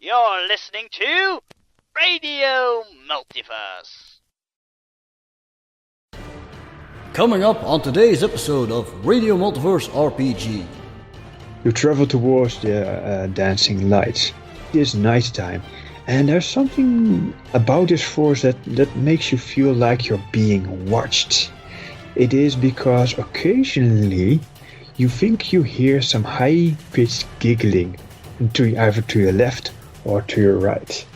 You're listening to Radio Multiverse. Coming up on today's episode of Radio Multiverse RPG. You travel towards the dancing lights. It is nighttime, and there's something about this forest that makes you feel like you're being watched. It is because occasionally you think you hear some high-pitched giggling, either to your left or to your right.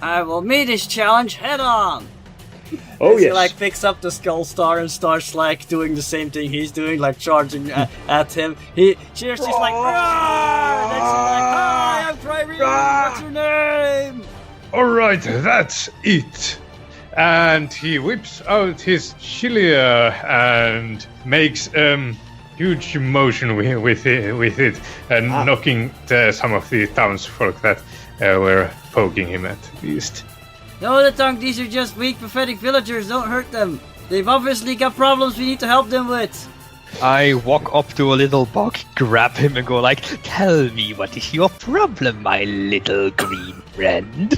I will meet his challenge head on! Oh, yes. He picks up the Skull Star and starts doing the same thing he's doing, charging at him. He's like, "Roar!" Next he's like, "Hi, I'm Tyree, what's your name?" Alright, that's it. And he whips out his shilia and makes huge motion with it and knocking some of the townsfolk that were poking him at least. No, the tongue, these are just weak, pathetic villagers, don't hurt them. They've obviously got problems we need to help them with. I walk up to a little bug, grab him and go "Tell me, what is your problem, my little green friend?"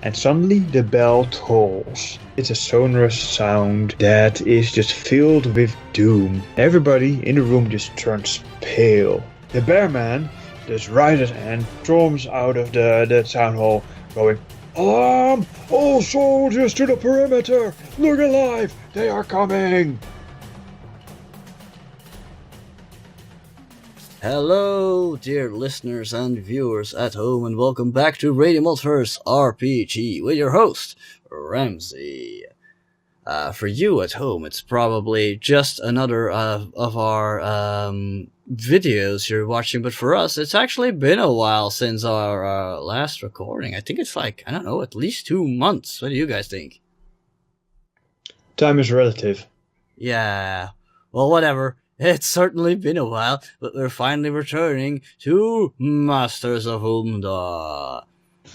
And suddenly the bell tolls. It's a sonorous sound that is just filled with doom. Everybody in the room just turns pale. The bearman just rises and storms out of the town hall, going, "Alarm! All soldiers to the perimeter! Look alive! They are coming!" Hello, dear listeners and viewers at home, and welcome back to Radio Multiverse RPG with your host, Ramsey. For you at home, it's probably just another of our videos you're watching, but for us, it's actually been a while since our last recording. I think it's at least 2 months. What do you guys think? Time is relative. Yeah, well, whatever. It's certainly been a while, but we're finally returning to Masters of Umdaar.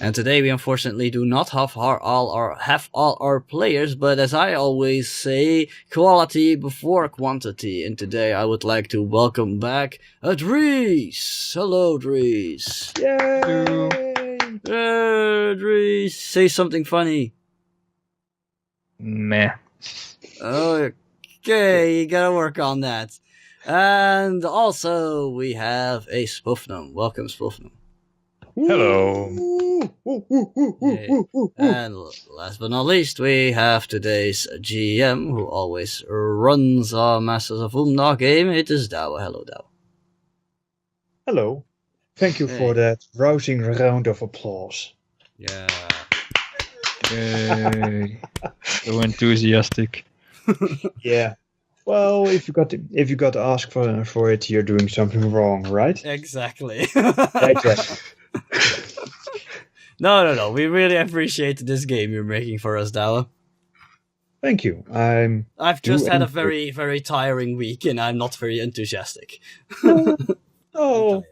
And today we unfortunately do not have all our players, but as I always say, quality before quantity. And today I would like to welcome back Dries. Hello, Dries. Yay! Dries, say something funny. Meh. Okay, you gotta work on that. And also we have a Spoofnum. Welcome, Spoofnum. Hello. Okay. And last but not least, we have today's GM, who always runs our Masters of Umdaar game. It is Douwe. Hello, Douwe. Hello. Thank you for that rousing round of applause. Yeah. Yay. So enthusiastic. Yeah. Well, if you got to ask for it, you're doing something wrong, right? Exactly. Exactly. No. We really appreciate this game you're making for us, Douwe. Thank you. I've just had a very, very tiring week, and I'm not very enthusiastic. Oh,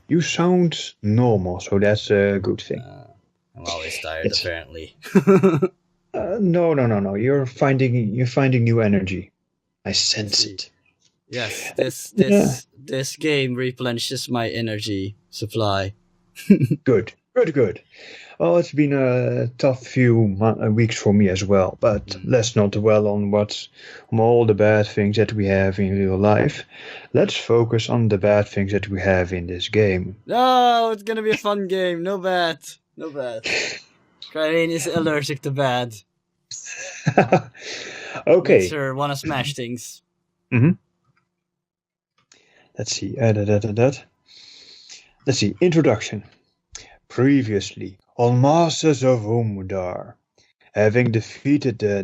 you sound normal, so that's a good thing. I'm always tired, apparently. No. You're finding new energy. I sense it. Yes, this game replenishes my energy supply. Good. Well, it's been a tough few weeks for me as well, but let's not dwell on all the bad things that we have in real life. Let's focus on the bad things that we have in this game. No, it's gonna be a fun game. No bad. Krylene is allergic to bad. Okay. Sure, wanna smash things. Mm-hmm. Let's see. Let's see. Introduction. Previously on Masters of Umdaar, having defeated the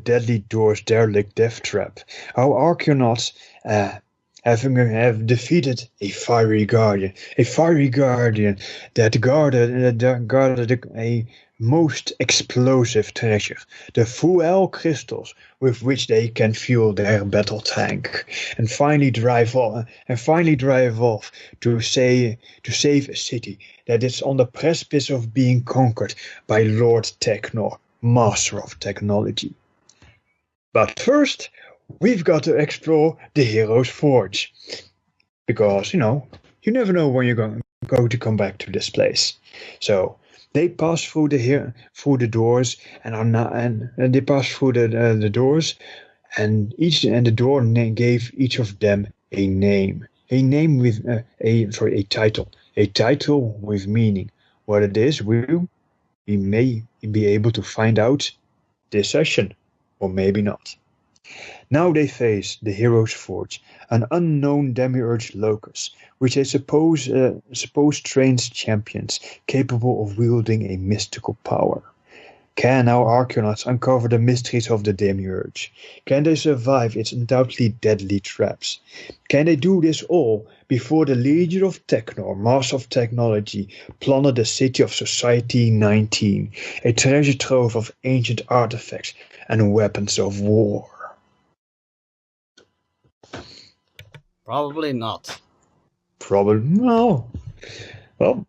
deadly door's derelict death trap, our Arcanauts have defeated a fiery guardian that guarded a most explosive treasure, the fuel crystals with which they can fuel their battle tank, and finally drive off to save a city that is on the precipice of being conquered by Lord Technor, Master of Technology. But first, we've got to explore the Hero's Forge. Because, you never know when you're going to come back to this place. So they pass through the doors and are now, and they pass through the doors, and the door gave each of them a name with a title with meaning. What it is, we may be able to find out this session, or maybe not. Now they face the Hero's Forge, an unknown demiurge locus, which they suppose trains champions capable of wielding a mystical power. Can our Arcanauts uncover the mysteries of the demiurge? Can they survive its undoubtedly deadly traps? Can they do this all before the Legion of Technor, Master of Technology, plunder the city of Society 19, a treasure trove of ancient artifacts and weapons of war? Probably not. Probably no. Well,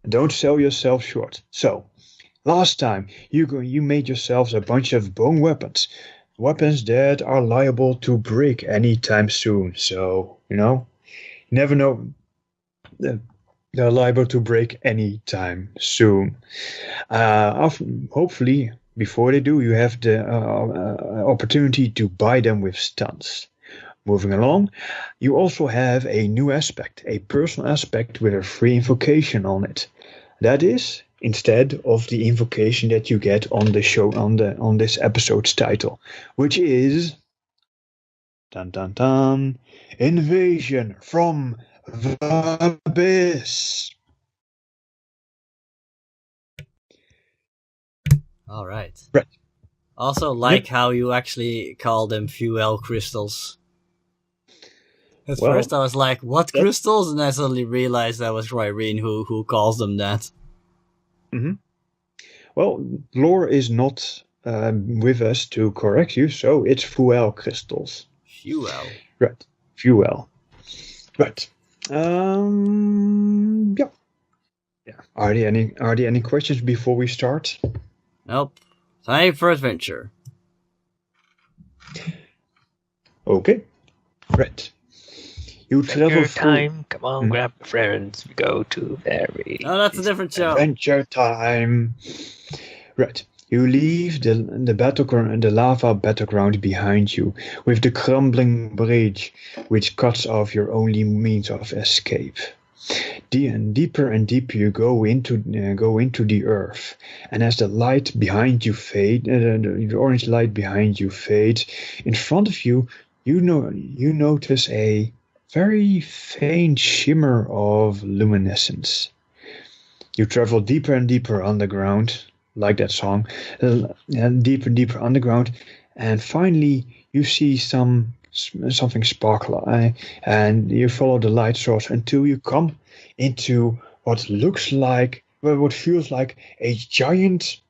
don't sell yourself short. So, last time you made yourselves a bunch of bone weapons that are liable to break anytime soon. So, never know. They're liable to break anytime soon. Hopefully, before they do, you have the opportunity to buy them with stunts. Moving along, you also have a new aspect, a personal aspect with a free invocation on it. That is, instead of the invocation that you get on the show on this episode's title, which is dun dun dun, Invasion from the Abyss. All right. Right. Also, how you actually call them fuel crystals. At first I was like, what crystals? And I suddenly realized that was Ryrene who calls them that. Mm-hmm. Well, Lore is not with us to correct you, so it's fuel crystals. Fuel? Right. Fuel. Right. Yeah. Are there any questions before we start? Nope. Time for adventure. Okay. Right. You travel through time. Come on, grab your friends. We go to very. Oh, that's a different show. Adventure time. Right. You leave the battleground, the lava battleground behind you, with the crumbling bridge, which cuts off your only means of escape. Deeper and deeper you go into the earth, and as the light behind you the orange light behind you fades, in front of you, you notice a very faint shimmer of luminescence. You travel deeper and deeper underground, like that song, deeper and deeper underground, and finally you see something sparkle, and you follow the light source until you come into what feels like a giant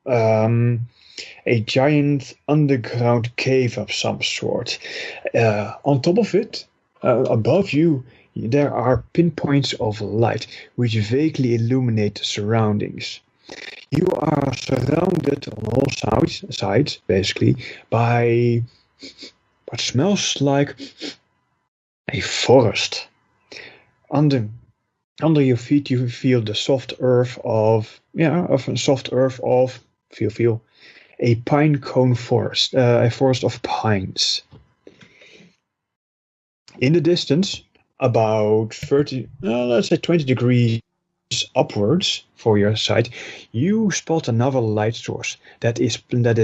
underground cave of some sort. On top of it, above you, there are pinpoints of light which vaguely illuminate the surroundings. You are surrounded on all sides, basically, by what smells like a forest. Under your feet, you feel the soft earth of a pine cone forest, a forest of pines. In the distance, about 20 degrees upwards for your side, you spot another light source that is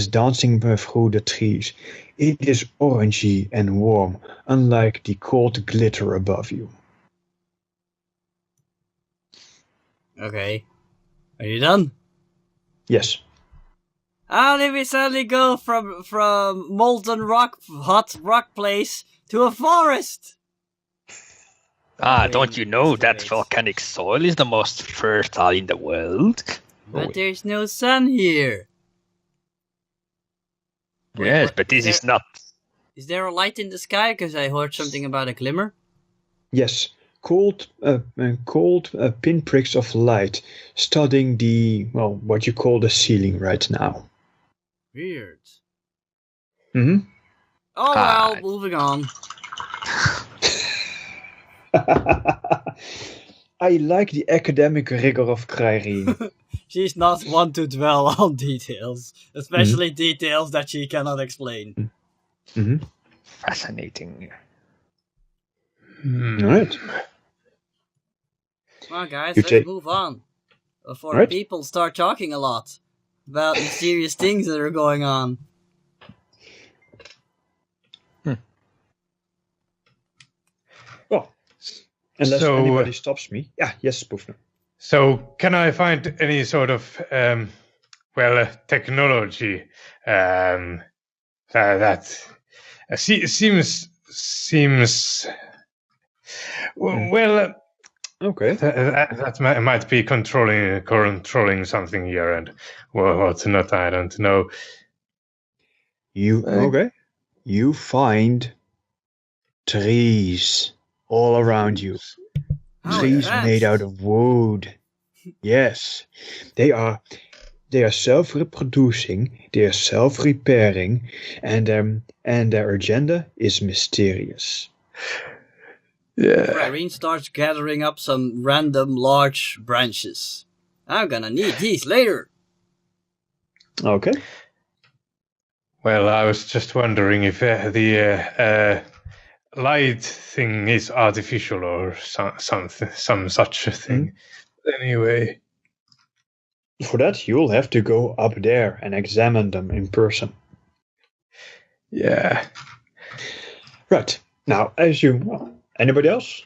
dancing through the trees. It is orangey and warm, unlike the cold glitter above you. Okay. Are you done? Yes. How did we suddenly go from molten rock, hot rock place to a forest? Don't you know that volcanic soil is the most fertile in the world? But there's no sun here. Yes, but this is not. Is there a light in the sky? Because I heard something about a glimmer. Yes, cold pinpricks of light studding what you call the ceiling right now. Weird. Mm-hmm. Oh well, moving on. I like the academic rigor of Kryrene. She's not one to dwell on details, especially details that she cannot explain. Mm-hmm. Fascinating. All right. Come on, guys, You let's take- move on. Before Right. people start talking a lot about mysterious things that are going on. Well, unless So, anybody stops me. Yeah, yes, Poofner. So, can I find any sort of, technology that seems well? Okay. That might be controlling something here, and what's not, I don't know. You find trees all around you. How Trees advanced. made out of wood. Yes, they are self-reproducing. They are self-repairing, and their agenda is mysterious. Yeah. Irene starts gathering up some random large branches. I'm gonna need these later. Okay. Well, I was just wondering if the light thing is artificial or some such a thing. Anyway. For that, you'll have to go up there and examine them in person. Yeah. Right. Now, anybody else?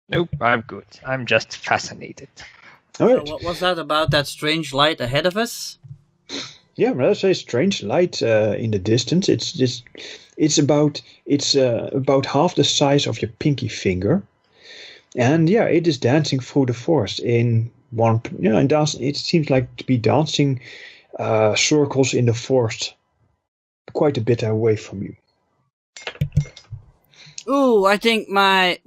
Nope, I'm good. I'm just fascinated. All So right. what was that about that strange light ahead of us? Yeah, let's say strange light in the distance. It's about half the size of your pinky finger, and yeah, it is dancing through the forest in one. And it seems like to be dancing circles in the forest, quite a bit away from you. Ooh, I think my.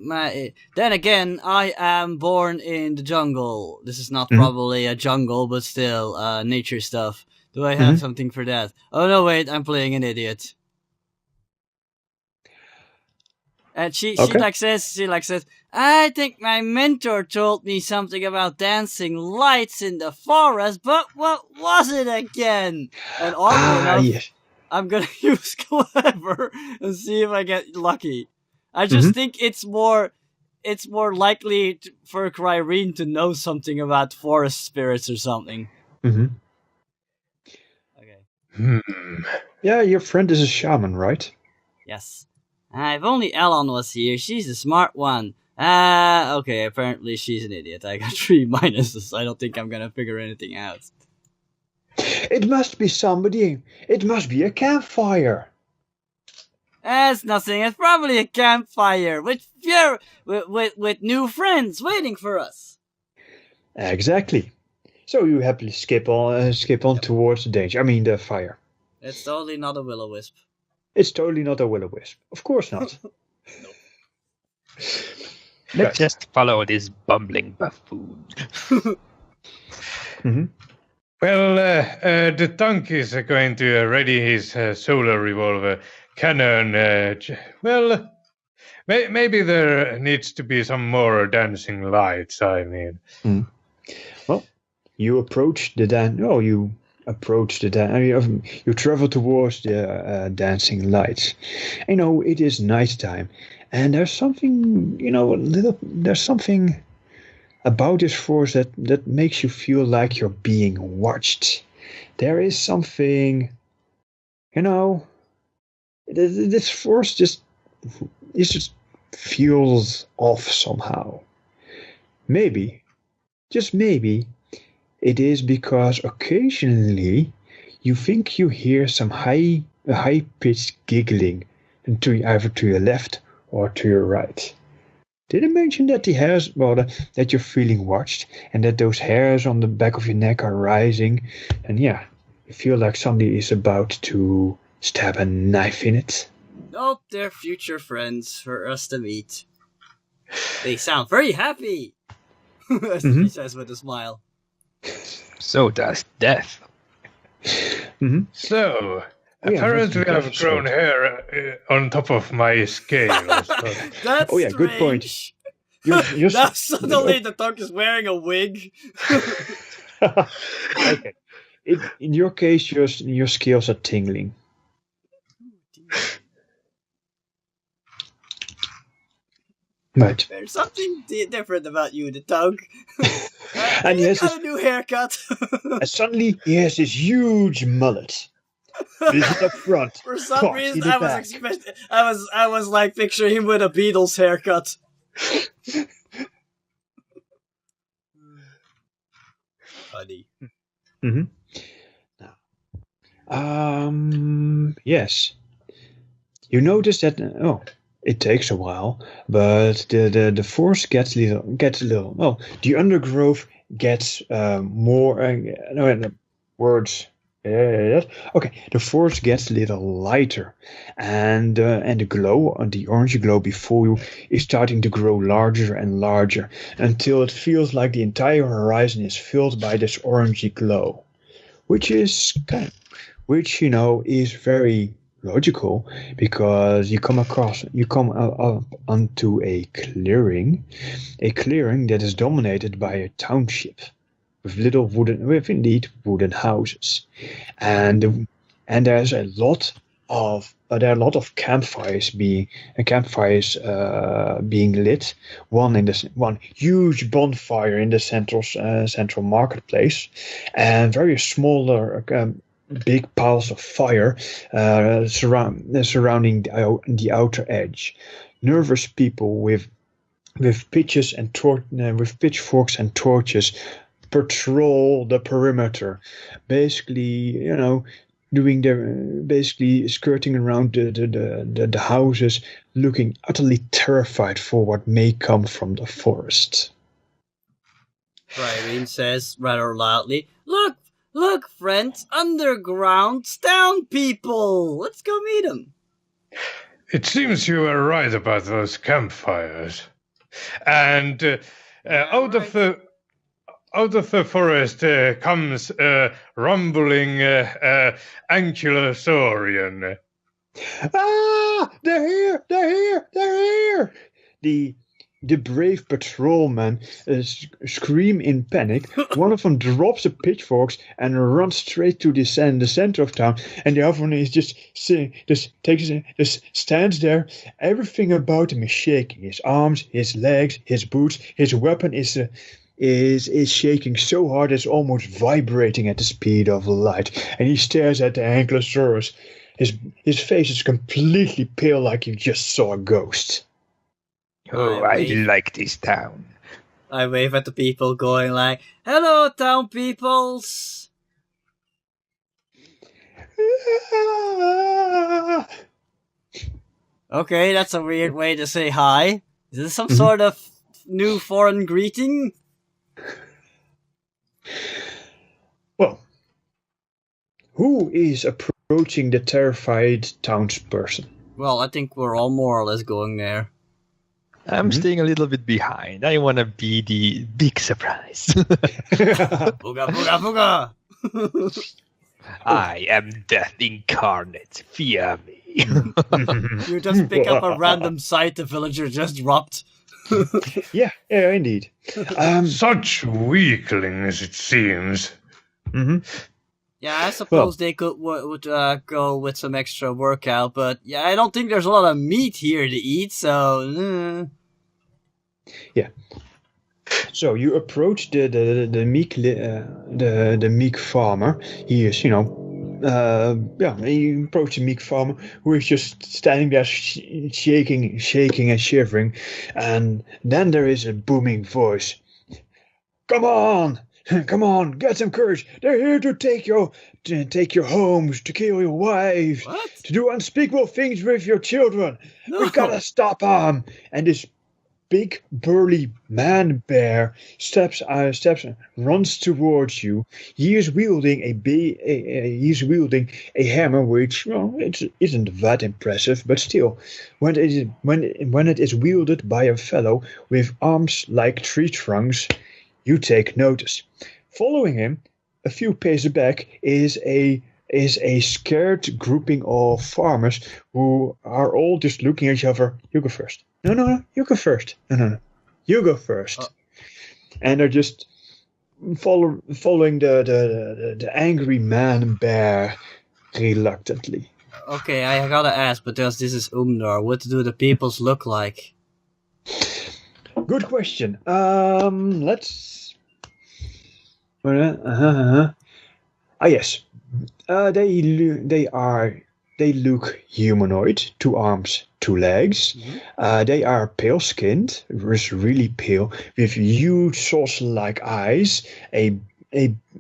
Then again, I am born in the jungle. This is not probably a jungle, but still, nature stuff. Do I have something for that? Oh no, wait, I'm playing an idiot. And she says, I think my mentor told me something about dancing lights in the forest, but what was it again? And oddly enough, yes. I'm gonna use clever and see if I get lucky. I just think it's more likely for Kryrene to know something about forest spirits or something. Mm-hmm. Okay. Yeah, your friend is a shaman, right? Yes. If only Elon was here, she's a smart one. Okay, apparently she's an idiot. I got 3 minuses. I don't think I'm gonna figure anything out. It must be somebody. It must be a campfire. It's nothing. It's probably a campfire with new friends waiting for us. Exactly. So you happily skip on towards the danger. I mean the fire. It's totally not a will-o-wisp. It's totally not a will-o-wisp. Of course not. Let's just follow this bumbling buffoon. Well, the tank is going to ready his solar revolver cannon. Maybe there needs to be some more dancing lights. I mean, Well, you approach the dance. No, you approach the dance. You travel towards the dancing lights. It is nighttime, and there's something. There's something about this forest that makes you feel like you're being watched. There is something. This forest just feels off somehow. Maybe, just maybe, it is because occasionally you think you hear some high-pitched giggling, either to your left or to your right. Did I mention that the hairs, that you're feeling watched, and that those hairs on the back of your neck are rising, and yeah, you feel like somebody is about to stab a knife in it? Nope, they're future friends for us to meet. They sound very happy, as she says with a smile. So does death. So, apparently I've grown hair on top of my scales. That's Oh yeah, good point. strange. you're Now suddenly the dog is wearing a wig. okay. In your case, your scales are tingling. Right. There's something different about you, the dog. And he has got a new haircut. and suddenly he has this huge mullet. This is up front. For some Posh reason, in the I was back. expecting. I was like picturing him with a Beatles haircut. Funny. Mm-hmm. Yes. You notice that it takes a while, but the forest gets a little. Well, the undergrowth gets more. Words. Okay, the forest gets a little lighter, and the glow, the orange glow before you, is starting to grow larger and larger until it feels like the entire horizon is filled by this orangey glow, which is is very logical because you come up onto a clearing that is dominated by a township with indeed wooden houses, and there's a lot of campfires being lit. One huge bonfire in the central marketplace, and various smaller big piles of fire surrounding the outer edge. Nervous people with pitches and with pitchforks and torches patrol the perimeter, basically skirting around the houses, looking utterly terrified for what may come from the forest. Irene says rather loudly, Look, friends, underground town people. Let's go meet them. It seems you were right about those campfires. And out of the forest comes a rumbling ankylosaurian. Ah! They're here! The brave patrolmen scream in panic. One of them drops the pitchforks and runs straight to the center of town, and the other one is just stands there. Everything about him is shaking. His arms, his legs, his boots, his weapon is shaking so hard it's almost vibrating at the speed of light. And he stares at the Ankylosaurus. His face is completely pale, like you just saw a ghost. Oh, I like this town. I wave at the people going like, hello, town peoples. Okay, that's a weird way to say hi. Is this some sort of new foreign greeting? Well, who is approaching the terrified townsperson? Well, I think we're all more or less going there. I'm staying a little bit behind. I want to be the big surprise. Booga, booga, booga! I am death incarnate. Fear me. You just pick up a random site the villager just dropped. Yeah, indeed. Such weaklings, it seems. Mm-hmm. Yeah, I suppose they would go with some extra workout, but yeah, I don't think there's a lot of meat here to eat, so... Yeah. So you approach the meek farmer. He is, you approach the meek farmer who is just standing there shaking and shivering, and then there is a booming voice. Come on, get some courage. They're here to take your homes, to kill your wives, to do unspeakable things with your children. No. We gotta stop them. And this big burly man bear runs towards you. He is wielding a hammer, which it isn't that impressive, but still, when it is wielded by a fellow with arms like tree trunks, you take notice. Following him, a few paces back, is a scared grouping of farmers who are all just looking at each other. You go first. No, you go first. No. You go first. And they're just following the angry man bear reluctantly. Okay, I gotta ask, because this is Umdaar, what do the peoples look like? Good question. Let's. Yes. They look humanoid, 2 arms, 2 legs. They are pale-skinned, really pale, with huge saucer-like eyes, a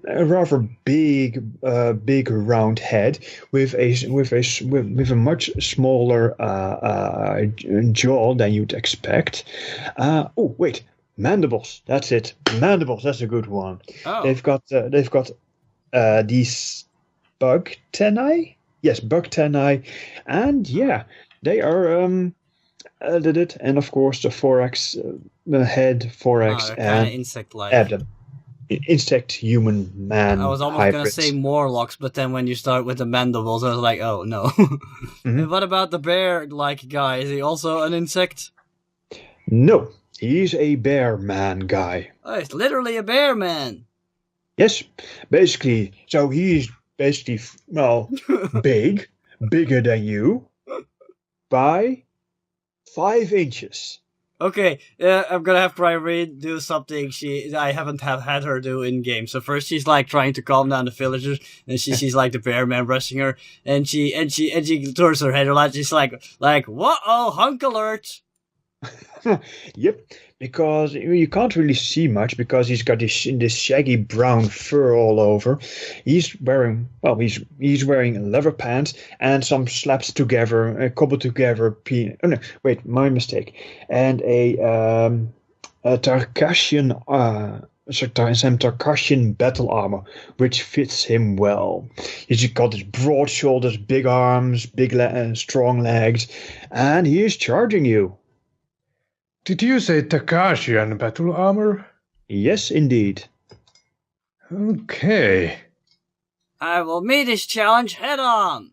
rather big round head with a much smaller jaw than you'd expect. Oh wait, mandibles. That's it. Mandibles. That's a good one. Oh. They've got these bug tennae. Yes, bug tennae, and yeah, they are edited, and of course the thorax, head, thorax, and insect-like. abdomen. Insect, human, man. I was almost hybrid. gonna say Morlocks, but then when you start with the mandibles, I was like, oh no. And what about the bear-like guy? Is he also an insect? No, he's a bear man guy. Oh, it's literally a bear man. Yes, basically. So he's basically, well, bigger than you, by 5 inches. Okay, I'm gonna have Priory do something I haven't had her do in game. So first she's like trying to calm down the villagers, and she sees like the bear man rushing her, and she turns her head around. She's like, whoa, hunk alert! Yep, because you can't really see much because he's got this shaggy brown fur all over. He's wearing leather pants and some slaps together, cobbled together. Oh no, wait, my mistake. And a Tarkashian some Tarkashian battle armor, which fits him well. He's got his broad shoulders, big arms, strong legs, and he is charging you. Did you say Takashian battle armor? Yes, indeed. Okay. I will meet his challenge head on.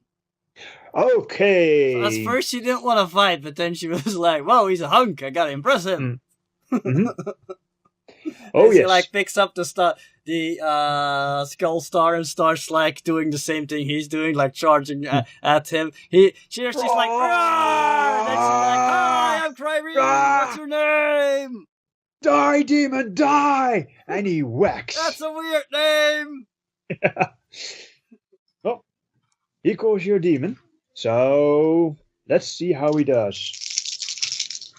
Okay. At first she didn't want to fight, but then she was like, whoa, he's a hunk, I gotta impress him. Mm-hmm. Oh, she yes. like picks up the skull star and starts like doing the same thing he's doing, like charging at him. She's like, "Roar!" And then she's like, hi, I'm Cryrene, what's your name? Die, demon, die! And he whacks. That's a weird name. Well, he calls you a demon, so let's see how he does.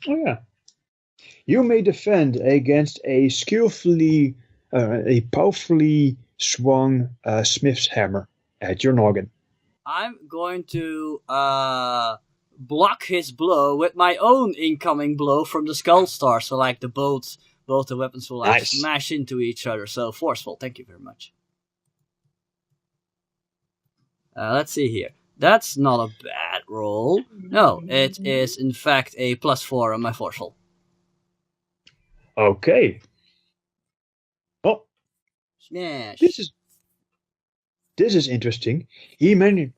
Oh yeah. You may defend against a powerfully swung smith's hammer at your noggin. I'm going to block his blow with my own incoming blow from the skull star. So like both the weapons will like smash into each other. So forceful. Thank you very much. Let's see here. That's not a bad roll. No, it is in fact a +4 on my forceful. Okay. Oh, smash! This is interesting. The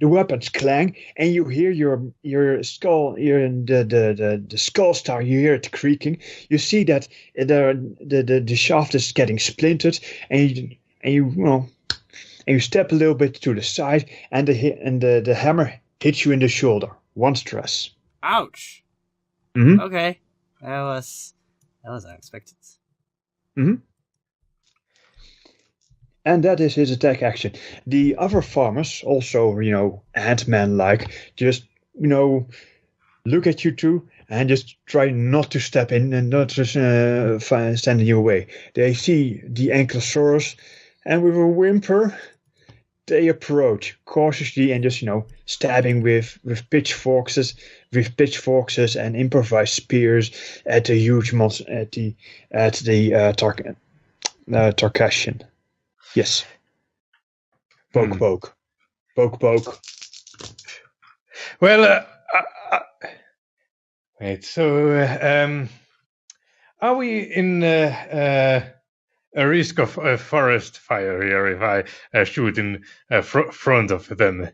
weapons clang, and you hear your skull, the skull star. You hear it creaking. You see that the shaft is getting splintered, and you step a little bit to the side, and the hammer hits you in the shoulder. 1 stress. Ouch. Mm-hmm. Okay. That was unexpected. Mm-hmm. And that is his attack action. The other farmers, also, Ant-Man-like, just, look at you two and just try not to step in and not just stand in your way. They see the Ankylosaurus, and with a whimper, they approach cautiously and just, stabbing with pitchforks and improvised spears at the huge monster, at the Tarkashian. Yes. Poke. Well, wait. So, are we in a risk of a forest fire here if I shoot in front of them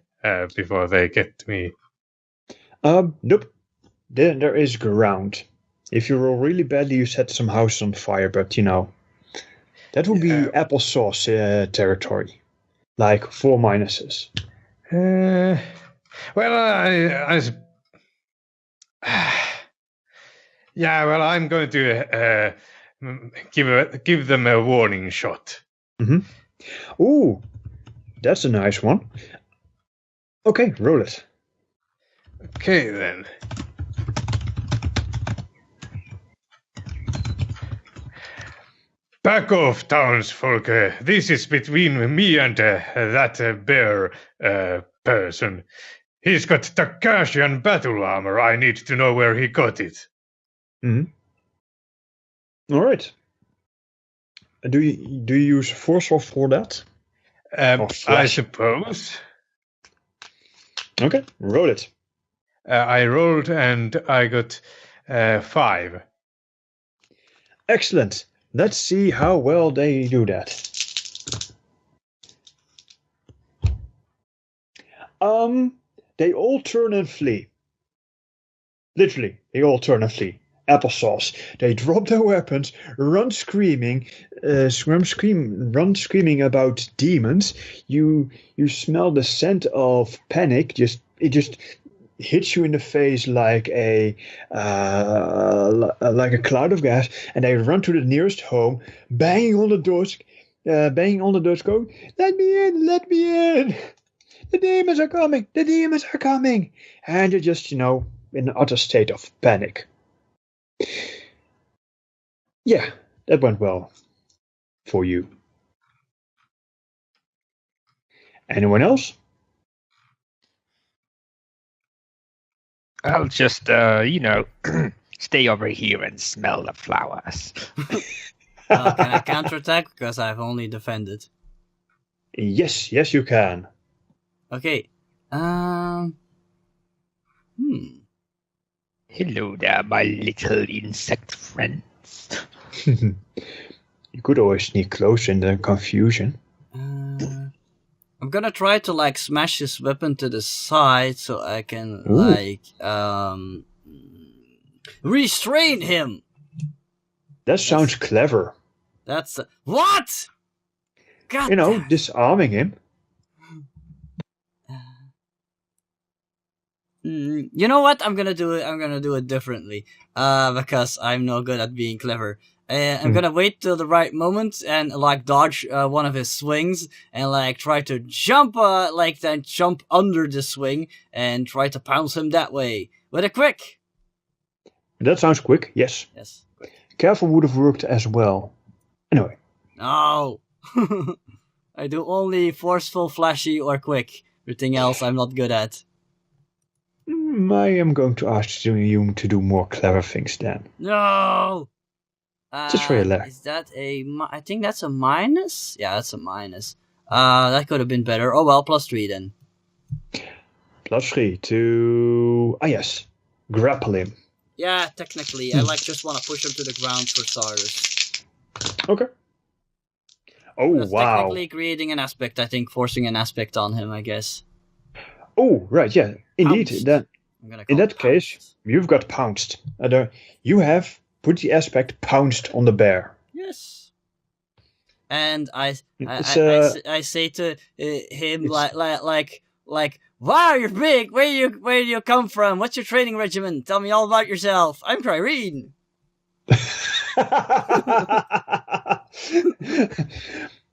before they get to me? Nope. then there is ground. If you roll really badly, you set some houses on fire, but that would be applesauce territory. Like 4 minuses. Well, yeah, well, I'm going to give them a warning shot. Mm-hmm. Ooh, that's a nice one. Okay, roll it. Okay, then. Back off, townsfolk. This is between me and that bear person. He's got Takashian battle armor. I need to know where he got it. Mm-hmm. All right. Do you use force for that? I suppose. Okay, roll it. I rolled and I got 5. Excellent. Let's see how well they do that. They all turn and flee. Literally, they all turn and flee. Applesauce. They drop their weapons, run screaming about demons. You smell the scent of panic. It just hits you in the face like a cloud of gas, and they run to the nearest home, banging on the doors, going, "Let me in! Let me in! The demons are coming! The demons are coming!" And you're just, in an utter state of panic. Yeah, that went well for you. Anyone else? I'll just, stay over here and smell the flowers. Can I counterattack? Because I've only defended. Yes, you can. Okay. Hello there, my little insect friends. You could always sneak close in the confusion. I'm gonna try to smash his weapon to the side so I can restrain him. That sounds clever. That's what? God, disarming him. You know what? I'm gonna do it differently. Because I'm no good at being clever. I'm gonna wait till the right moment and dodge one of his swings and try to jump then jump under the swing and try to pounce him that way with a quick. That sounds quick. Yes. Quick. Careful would have worked as well. Anyway. No. I do only forceful, flashy, or quick. Everything else I'm not good at. I am going to ask you to do more clever things then. No. Just for your luck. Is that I think that's a minus? Yeah, that's a minus. That could have been better. Oh well, +3 then. +3 to... yes. Grapple him. Yeah, technically. I just want to push him to the ground for starters. Okay. Oh, that's wow. Technically creating an aspect, I think. Forcing an aspect on him, I guess. Oh, right, yeah. Indeed. Pounced. In that case, you've got pounced. You have put the aspect pounced on the bear. Yes. And I say to him wow, you're big. Where do you come from? What's your training regimen? Tell me all about yourself. I'm Cryrene.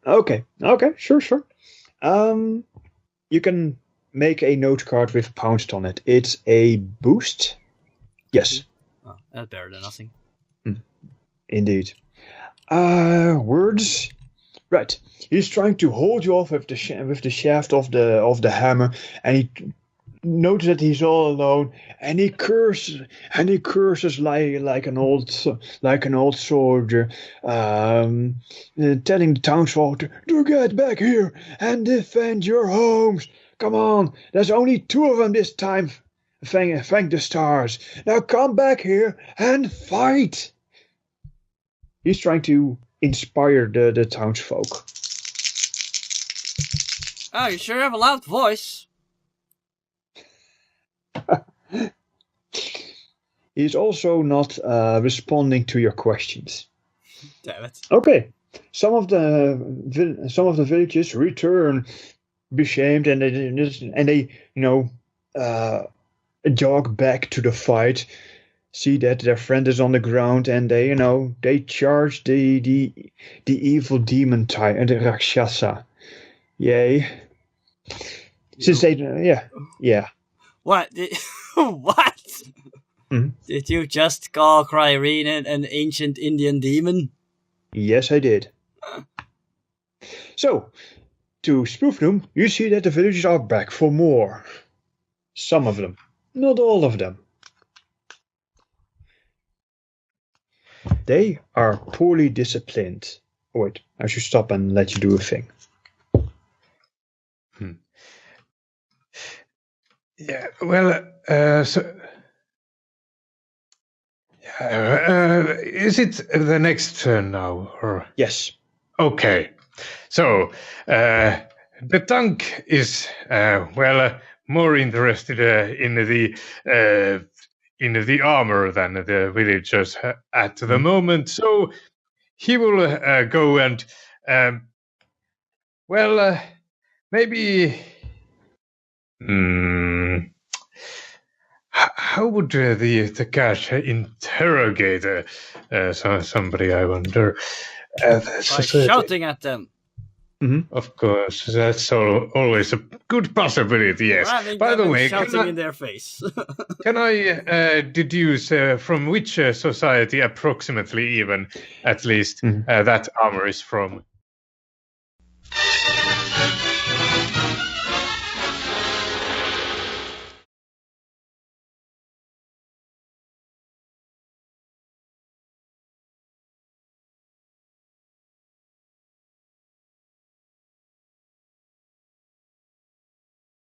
Okay, sure. You can make a note card with pounced on it. It's a boost. Yes. Oh, that's better than nothing. Indeed. Words. Right. He's trying to hold you off with the shaft of the hammer, and he notices that he's all alone, and he curses like an old soldier, telling the townsfolk to get back here and defend your homes. Come on, there's only 2 of them this time. Thank the stars. Now come back here and fight. He's trying to inspire the townsfolk. Oh, you sure have a loud voice. He's also not responding to your questions. Damn it. Okay, some of the villagers return, ashamed, and they jog back to the fight. See that their friend is on the ground, and they charge the evil demon type, the Rakshasa. Yay! Since they yeah. What? What? Mhm. Did you just call Cryrene an ancient Indian demon? Yes, I did. So, to spoof them, you see that the villagers are back for more. Some of them, not all of them. They are poorly disciplined. Oh, wait, I should stop and let you do a thing. Yeah, well, is it the next turn now? Or? Yes. Okay, so the tank is more interested in the armor than the villagers at the moment. So he will go and maybe. How would the cash interrogate somebody? I wonder. By shouting at them. Of course, that's always a good possibility. Yes. Ramming By them the and way, shouting in their face. can I deduce from which society, approximately, even at least, that armor is from?